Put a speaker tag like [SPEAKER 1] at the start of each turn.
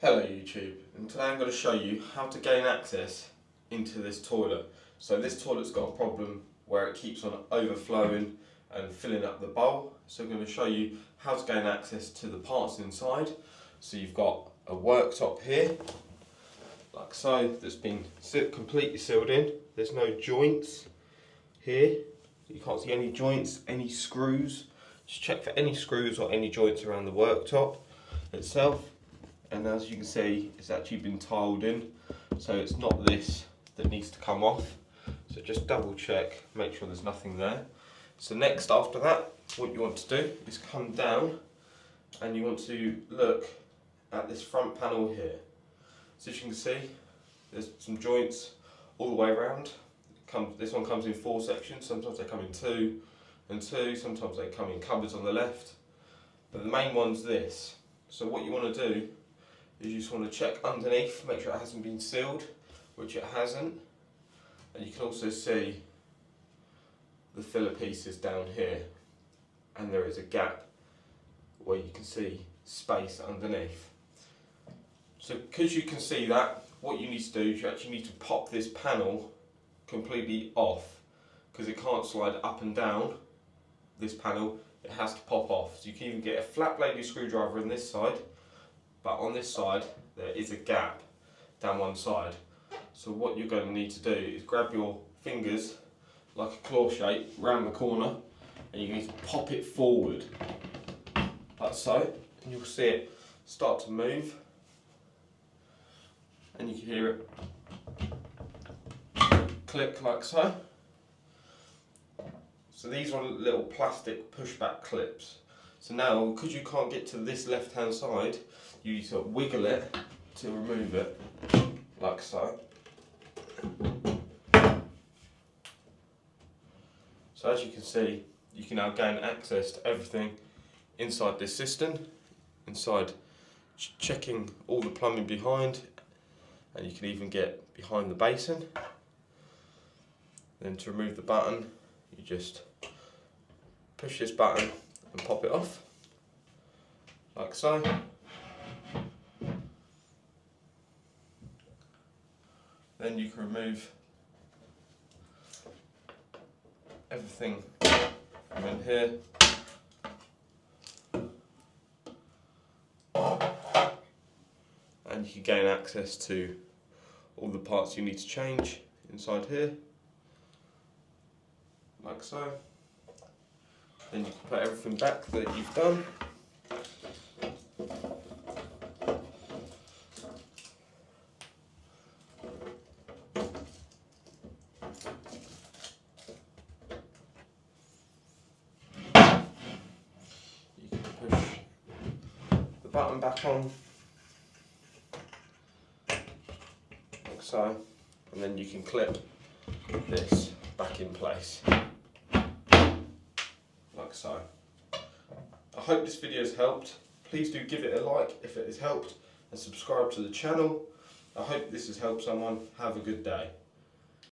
[SPEAKER 1] Hello YouTube, and today I'm going to show you how to gain access into this toilet. So this toilet's got a problem where it keeps on overflowing and filling up the bowl. So I'm going to show you how to gain access to the parts inside. So you've got a worktop here, like so, that's been completely sealed in. There's no joints here. You can't see any joints, any screws. Just check for any screws or any joints around the worktop itself. And as you can see, it's actually been tiled in, so it's not this that needs to come off. So just double check, make sure there's nothing there. So next, after that, what you want to do is come down and you want to look at this front panel here. So as you can see, there's some joints all the way around. This one comes in 4 sections, sometimes they come in 2 and 2, sometimes they come in cupboards on the left. But the main one's this. So what you want to do is you just want to check underneath, make sure it hasn't been sealed, which it hasn't. And you can also see the filler pieces down here, and there is a gap where you can see space underneath. So because you can see that, what you need to do is you actually need to pop this panel completely off, because it can't slide up and down this panel, it has to pop off. So you can even get a flat bladed screwdriver on this side, but on this side there is a gap down one side. So what you're going to need to do is grab your fingers like a claw shape round the corner, and you need to pop it forward like so, and you'll see it start to move, and you can hear it click like so. So these are little plastic pushback clips. So now, because you can't get to this left hand side, you need to wiggle it to remove it, like so. So as you can see, you can now gain access to everything inside this cistern, inside checking all the plumbing behind, and you can even get behind the basin. Then to remove the button, you just push this button and pop it off, like so. Then you can remove everything from in here. And you can gain access to all the parts you need to change inside here, like so. Then you can put everything back that you've done. You can push the button back on, like so, and then you can clip this back in place, like so. I hope this video has helped. Please do give it a like if it has helped, and subscribe to the channel. I hope this has helped someone. Have a good day.